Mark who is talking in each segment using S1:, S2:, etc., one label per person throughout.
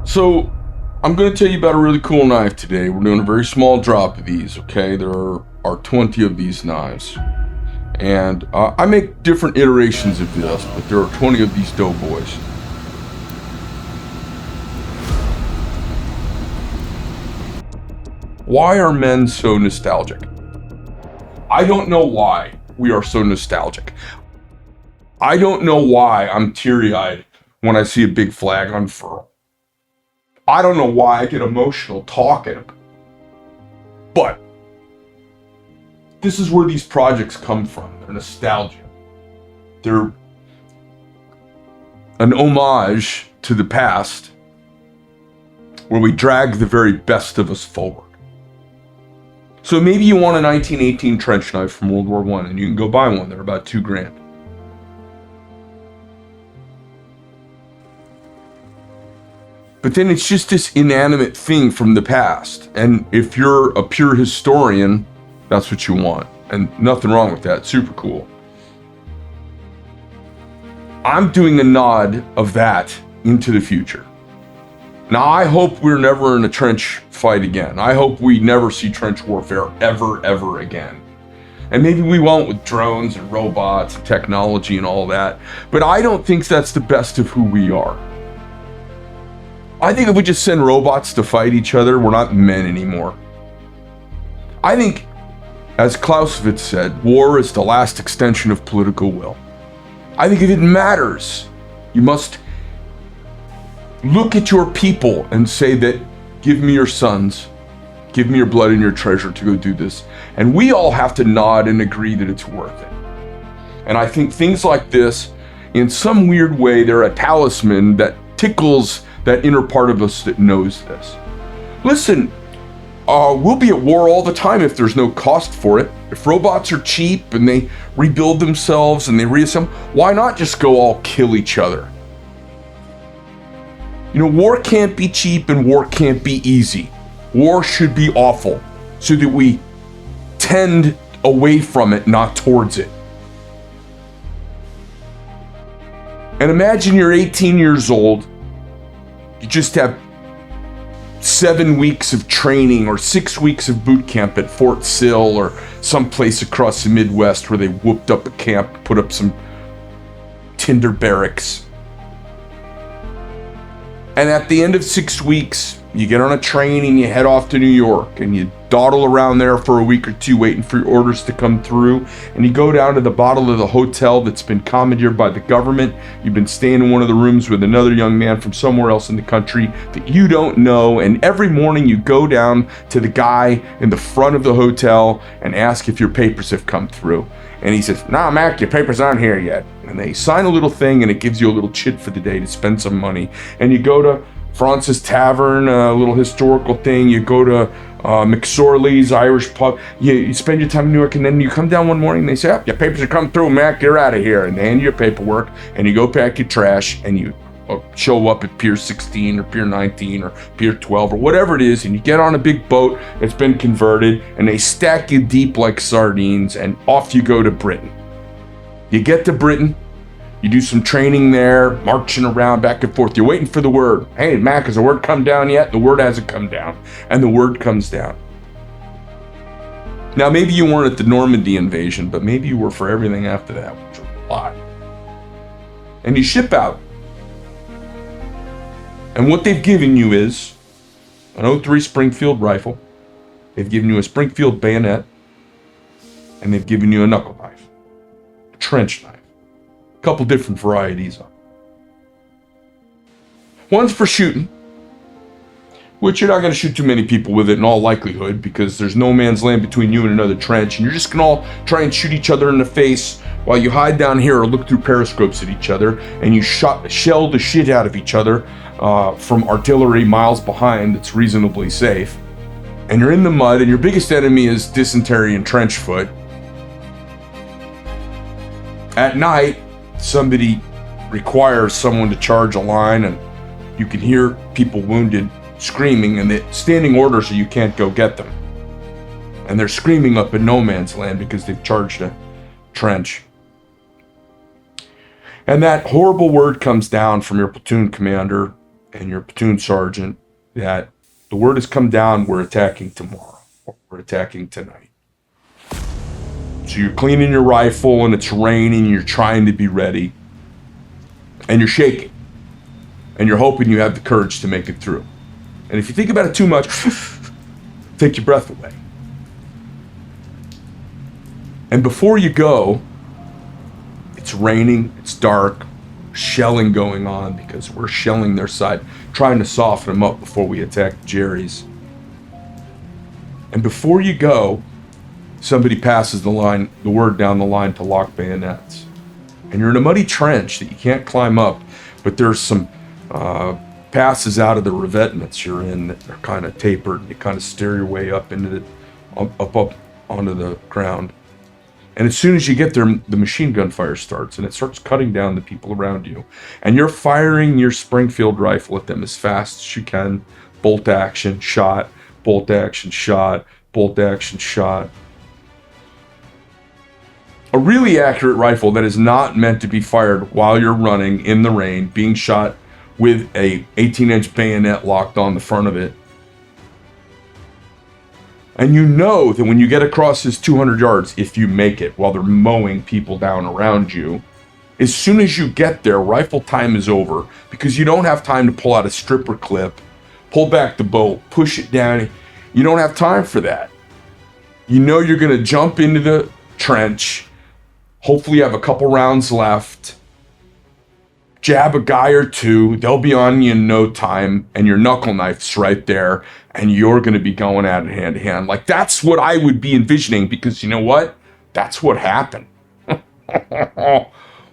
S1: So, I'm going to tell you about a really cool knife today. We're doing a very small drop of these, okay? There are 20 of these knives. And I make different iterations of this, but there are 20 of these Doughboys. Why are men so nostalgic? I don't know why we are so nostalgic. I don't know why I'm teary-eyed when I see a big flag unfurl. I don't know why I get emotional talking about it. But this is where these projects come from. They're nostalgia. They're an homage to the past where we drag the very best of us forward. So maybe you want a 1918 trench knife from World War I and you can go buy one. They're about $2,000. But then it's just this inanimate thing from the past. And if you're a pure historian, that's what you want. And nothing wrong with that. Super cool. I'm doing a nod of that into the future. Now, I hope we're never in a trench fight again. I hope we never see trench warfare ever again. And maybe we won't with drones and robots and technology and all that. But I don't think that's the best of who we are. I think if we just send robots to fight each other, we're not men anymore. I think, as Clausewitz said, war is the last extension of political will. I think if it matters, you must look at your people and say that, give me your sons, give me your blood and your treasure to go do this. And we all have to nod and agree that it's worth it. And I think things like this, in some weird way, they're a talisman that tickles that inner part of us that knows this. Listen, we'll be at war all the time if there's no cost for it. If robots are cheap and they rebuild themselves and they reassemble, why not just go all kill each other? You know, war can't be cheap and war can't be easy. War should be awful so that we tend away from it, not towards it. And imagine you're 18 years old. You just have 7 weeks of training or 6 weeks of boot camp at Fort Sill or someplace across the Midwest where they whooped up a camp, put up some tinder barracks. And at the end of 6 weeks, you get on a train and you head off to New York and you dawdle around there for a week or two waiting for your orders to come through, and you go down to the bottom of the hotel that's been commandeered by the government. You've been staying in one of the rooms with another young man from somewhere else in the country that you don't know, and every morning you go down to the guy in the front of the hotel and ask if your papers have come through. And he says, "Nah, Mac, your papers aren't here yet." And they sign a little thing and it gives you a little chit for the day to spend some money. And you go to Francis Tavern, a little historical thing. You go to McSorley's Irish pub. You spend your time in New York, and then you come down one morning and they say, "Oh, your papers have come through, Mac, you're out of here." And they hand you your paperwork and you go pack your trash and you show up at Pier 16 or Pier 19 or Pier 12 or whatever it is, and you get on a big boat that's been converted and they stack you deep like sardines and off you go to Britain. You get to Britain, you do some training there, marching around back and forth. You're waiting for the word. "Hey, Mac, has the word come down yet?" The word hasn't come down. And the word comes down. Now, maybe you weren't at the Normandy invasion, but maybe you were for everything after that, which was a lot. And you ship out. And what they've given you is an '03 Springfield rifle. They've given you a Springfield bayonet. And they've given you a knuckle knife. A trench knife. A couple different varieties of it. One's for shooting, which you're not going to shoot too many people with it in all likelihood because there's no man's land between you and another trench, and you're just going to all try and shoot each other in the face while you hide down here or look through periscopes at each other, and you shell the shit out of each other from artillery miles behind that's reasonably safe. And you're in the mud, and your biggest enemy is dysentery and trench foot. At night, somebody requires someone to charge a line, and you can hear people wounded screaming, and the standing orders are you can't go get them. And they're screaming up in no man's land because they've charged a trench. And that horrible word comes down from your platoon commander and your platoon sergeant that the word has come down, we're attacking tomorrow, or we're attacking tonight. So you're cleaning your rifle and it's raining, you're trying to be ready, and you're shaking, and you're hoping you have the courage to make it through. And if you think about it too much, take your breath away. And before you go, it's raining, it's dark, shelling going on because we're shelling their side, trying to soften them up before we attack Jerry's. And before you go, somebody passes the word down the line to lock bayonets. And you're in a muddy trench that you can't climb up, but there's some passes out of the revetments you're in that are kind of tapered. You kind of steer your way up into up onto the ground. And as soon as you get there, the machine gun fire starts, and it starts cutting down the people around you. And you're firing your Springfield rifle at them as fast as you can. Bolt action, shot, bolt action, shot, bolt action, shot. A really accurate rifle that is not meant to be fired while you're running in the rain, being shot with a 18-inch bayonet locked on the front of it. And you know that when you get across this 200 yards, if you make it while they're mowing people down around you, as soon as you get there, rifle time is over because you don't have time to pull out a stripper clip, pull back the bolt, push it down. You don't have time for that. You know you're going to jump into the trench, hopefully you have a couple rounds left, jab a guy or two, they'll be on you in no time, and your knuckle knife's right there, and you're going to be going at it hand to hand. Like, that's what I would be envisioning, because you know what? That's what happened.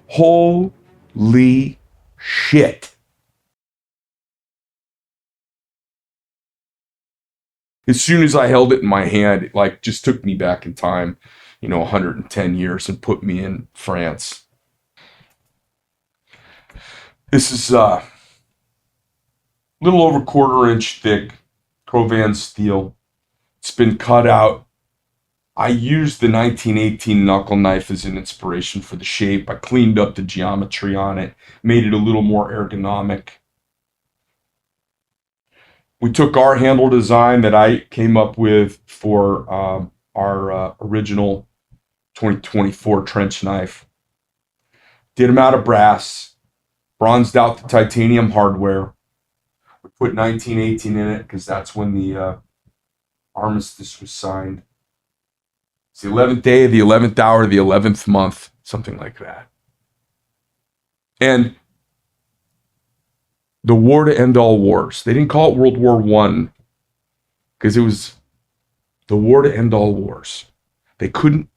S1: Holy shit. As soon as I held it in my hand, it like just took me back in time, 110 years and put me in France. This is a little over 1/4 inch thick Provan steel. It's been cut out. I used the 1918 knuckle knife as an inspiration for the shape. I cleaned up the geometry on it, made it a little more ergonomic. We took our handle design that I came up with for our original 2024 trench knife. Did them out of brass. Bronzed out the titanium hardware. We put 1918 in it because that's when the armistice was signed. It's the 11th day of the 11th hour of the 11th month, something like that. And the war to end all wars. They didn't call it World War I because it was the war to end all wars. They couldn't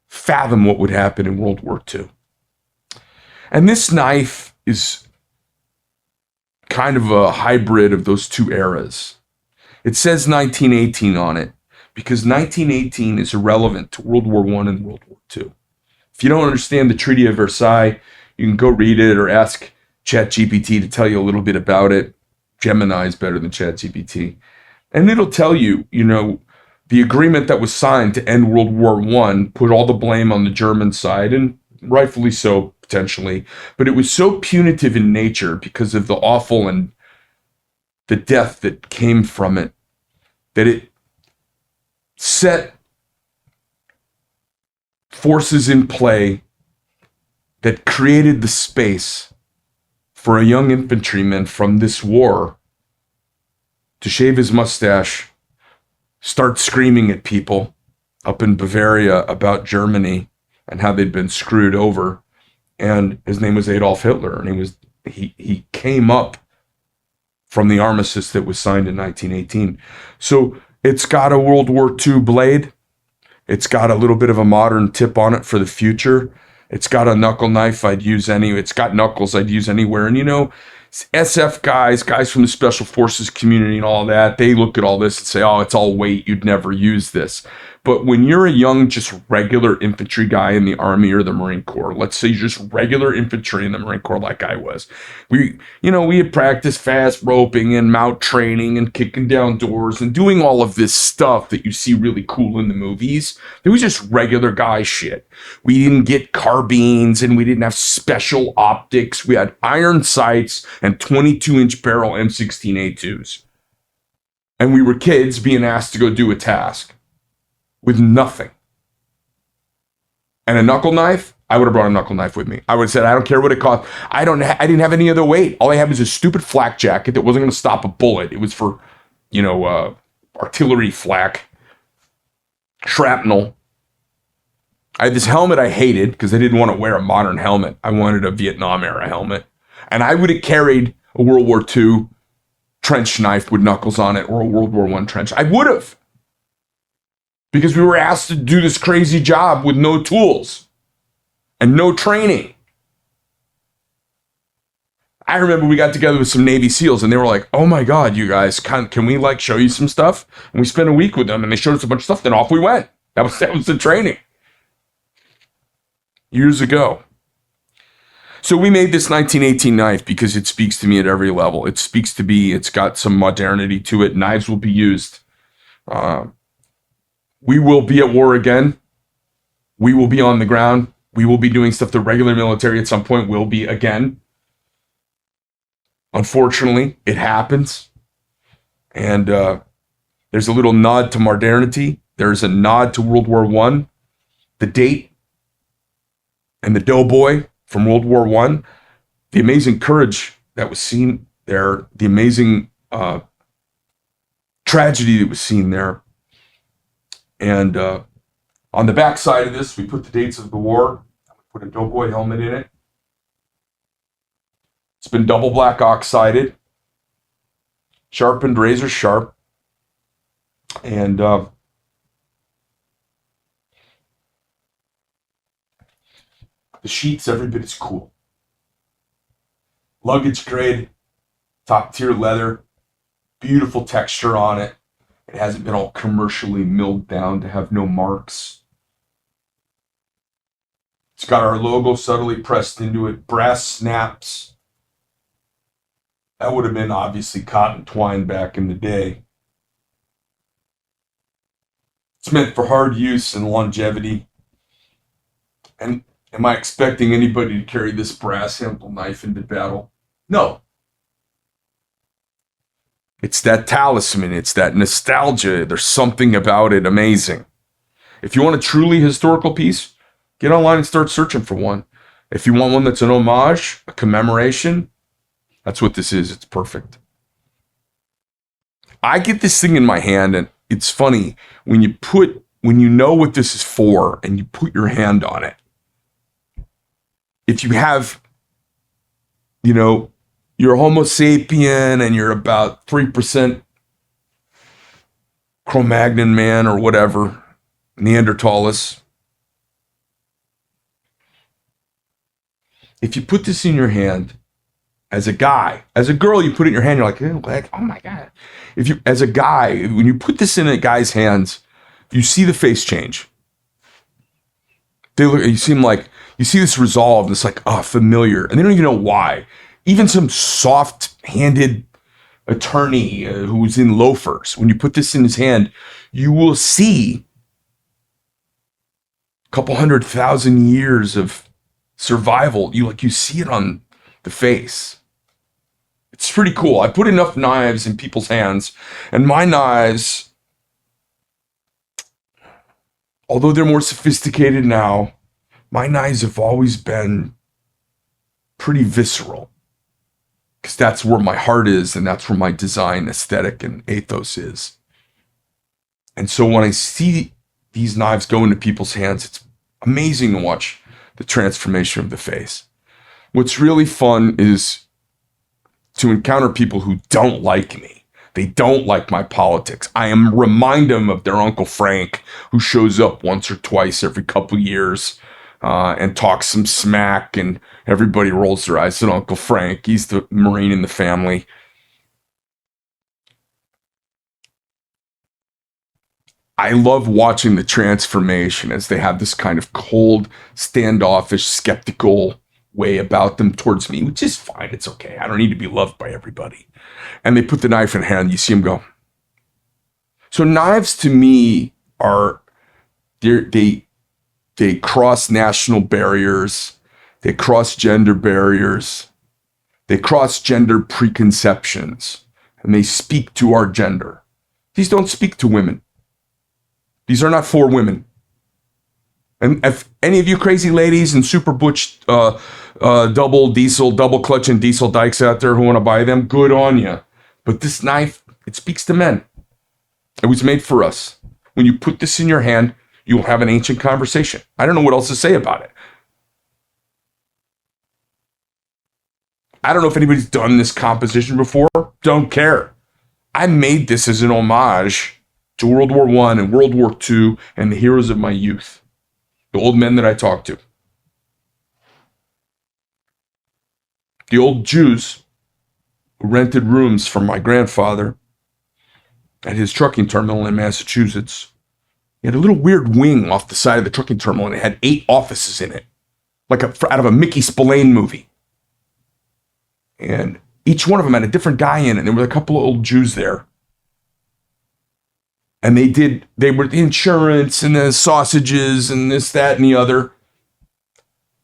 S1: fathom what would happen in World War II. And this knife is kind of a hybrid of those two eras. It says 1918 on it because 1918 is irrelevant to World War I and World War II. If you don't understand the Treaty of Versailles, you can go read it or ask ChatGPT to tell you a little bit about it. Gemini is better than ChatGPT. And it'll tell you, the agreement that was signed to end World War I put all the blame on the German side, and rightfully so, potentially, but it was so punitive in nature because of the awful and the death that came from it, that it set forces in play that created the space for a young infantryman from this war to shave his mustache, start screaming at people up in Bavaria about Germany and how they'd been screwed over. And his name was Adolf Hitler, and he came up from the armistice that was signed in 1918. So it's got a World War II blade. It's got a little bit of a modern tip on it for the future. It's got a knuckle knife I'd use it's got knuckles I'd use anywhere. And SF guys from the Special Forces community and all that, they look at all this and say, oh, it's all weight, you'd never use this. But when you're a young, just regular infantry guy in the Army or the Marine Corps, let's say you're just regular infantry in the Marine Corps like I was, we had practiced fast roping and mount training and kicking down doors and doing all of this stuff that you see really cool in the movies. It was just regular guy shit. We didn't get carbines and we didn't have special optics. We had iron sights and 22-inch barrel M16A2s. And we were kids being asked to go do a task with nothing. And a knuckle knife, I would have brought a knuckle knife with me. I would have said, I don't care what it cost. I didn't have any other weight. All I had was a stupid flak jacket that wasn't going to stop a bullet. It was for, artillery flak, shrapnel. I had this helmet I hated because I didn't want to wear a modern helmet. I wanted a Vietnam era helmet. And I would have carried a World War II trench knife with knuckles on it or a World War I trench. I would have. Because we were asked to do this crazy job with no tools and no training. I remember we got together with some Navy SEALs and they were like, oh my God, you guys, can we show you some stuff? And we spent a week with them and they showed us a bunch of stuff. Then off we went. That was the training. Years ago. So we made this 1918 knife because it speaks to me at every level. It speaks to me. It's got some modernity to it. Knives will be used. We will be at war again. We will be on the ground. We will be doing stuff the regular military at some point will be again. Unfortunately, it happens. And there's a little nod to modernity. There's a nod to World War I. The date and the Doughboy from World War I, the amazing courage that was seen there, the amazing tragedy that was seen there. And on the back side of this, we put the dates of the war. We put a Doughboy helmet in it. It's been double black oxided, sharpened razor sharp, and the sheath's every bit as cool. Luggage grade, top tier leather, beautiful texture on it. It hasn't been all commercially milled down to have no marks. It's got our logo subtly pressed into it, brass snaps. That would have been obviously cotton twine back in the day. It's meant for hard use and longevity. And am I expecting anybody to carry this brass handle knife into battle? No. It's that talisman. It's that nostalgia. There's something about it amazing. If you want a truly historical piece, get online and start searching for one. If you want one that's an homage, a commemoration, that's what this is. It's perfect. I get this thing in my hand, and it's funny when you know what this is for and you put your hand on it. If you have, you're Homo sapien and you're about 3% Cro-Magnon man or whatever, Neanderthalis. If you put this in your hand, as a guy, as a girl, you put it in your hand, you're like, oh my God. As a guy, when you put this in a guy's hands, you see the face change. You see this resolve, this familiar, and they don't even know why. Even some soft-handed attorney who's in loafers, when you put this in his hand, you will see a couple 100,000 years of survival. You see it on the face. It's pretty cool. I put enough knives in people's hands, and my knives, although they're more sophisticated now, my knives have always been pretty visceral. Because that's where my heart is, and that's where my design aesthetic and ethos is. And so when I see these knives go into people's hands, it's amazing to watch the transformation of the face. What's really fun is to encounter people who don't like me. They don't like my politics. I remind them of their Uncle Frank, who shows up once or twice every couple years and talks some smack, and everybody rolls their eyes at Uncle Frank. He's the Marine in the family. I love watching the transformation as they have this kind of cold, standoffish, skeptical way about them towards me, which is fine. It's okay. I don't need to be loved by everybody. And they put the knife in hand. You see them go. So knives to me are, they cross national barriers. They cross gender barriers. They cross gender preconceptions. And they speak to our gender. These don't speak to women. These are not for women. And if any of you crazy ladies and super butch double clutch and diesel dykes out there who want to buy them, good on you. But this knife, it speaks to men. It was made for us. When you put this in your hand, you will have an ancient conversation. I don't know what else to say about it. I don't know if anybody's done this composition before. Don't care. I made this as an homage to World War I and World War II and the heroes of my youth. The old men that I talked to. The old Jews who rented rooms from my grandfather at his trucking terminal in Massachusetts. He had a little weird wing off the side of the trucking terminal, and it had 8 offices in it, like out of a Mickey Spillane movie. And each one of them had a different guy in it. And there were a couple of old Jews there. And they were the insurance and the sausages and this, that, and the other.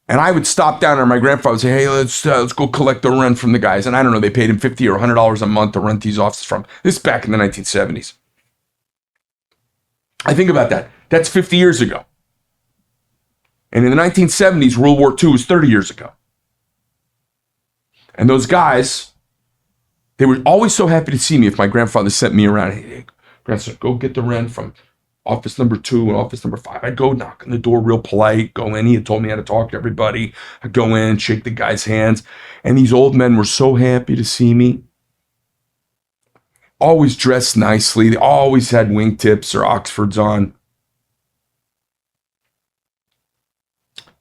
S1: And I would stop down there, and my grandfather would say, hey, let's go collect the rent from the guys. And I don't know, they paid him $50 or $100 a month to rent these offices from. This is back in the 1970s. I think about that. That's 50 years ago. And in the 1970s, World War II was 30 years ago. And those guys, they were always so happy to see me if my grandfather sent me around. Hey, grandson, go get the rent from office number 2 and office number 5. I'd go knock on the door real polite, go in. He had told me how to talk to everybody. I'd go in, shake the guys' hands. And these old men were so happy to see me. Always dressed nicely. They always had wingtips or Oxfords on.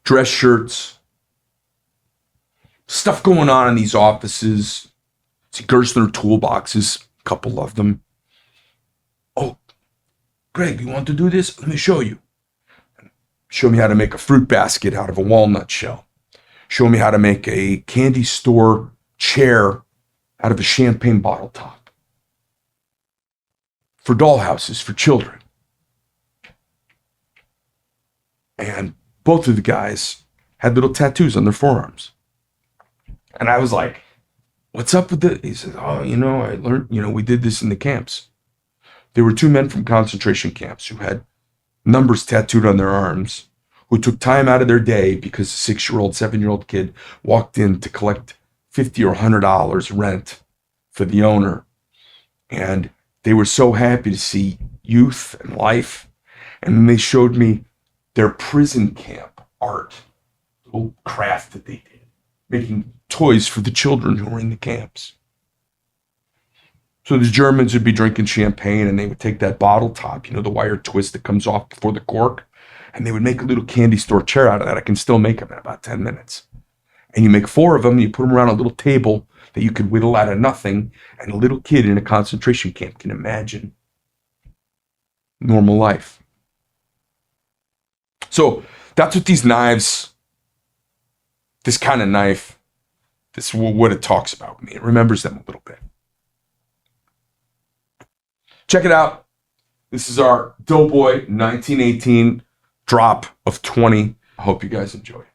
S1: Dress shirts. Stuff going on in these offices. See Gerstner toolboxes, a couple of them. Oh, Greg, you want to do this? Let me show you. Show me how to make a fruit basket out of a walnut shell. Show me how to make a candy store chair out of a champagne bottle top. For dollhouses, for children. And both of the guys had little tattoos on their forearms. And I was like, what's up with this? He said, oh, I learned, we did this in the camps. There were 2 men from concentration camps who had numbers tattooed on their arms, who took time out of their day because a 6-year-old, 7-year-old kid walked in to collect $50 or $100 rent for the owner. And they were so happy to see youth and life. And then they showed me their prison camp art, little craft that they did, making toys for the children who were in the camps. So the Germans would be drinking champagne, and they would take that bottle top, the wire twist that comes off before the cork, and they would make a little candy store chair out of that. I can still make them in about 10 minutes. And you make 4 of them, and you put them around a little table that you could whittle out of nothing, and a little kid in a concentration camp can imagine normal life. So that's what these knives, this kind of knife, this is what it talks about me. It remembers them a little bit. Check it out. This is our Doughboy 1918 drop of 20. I hope you guys enjoy it.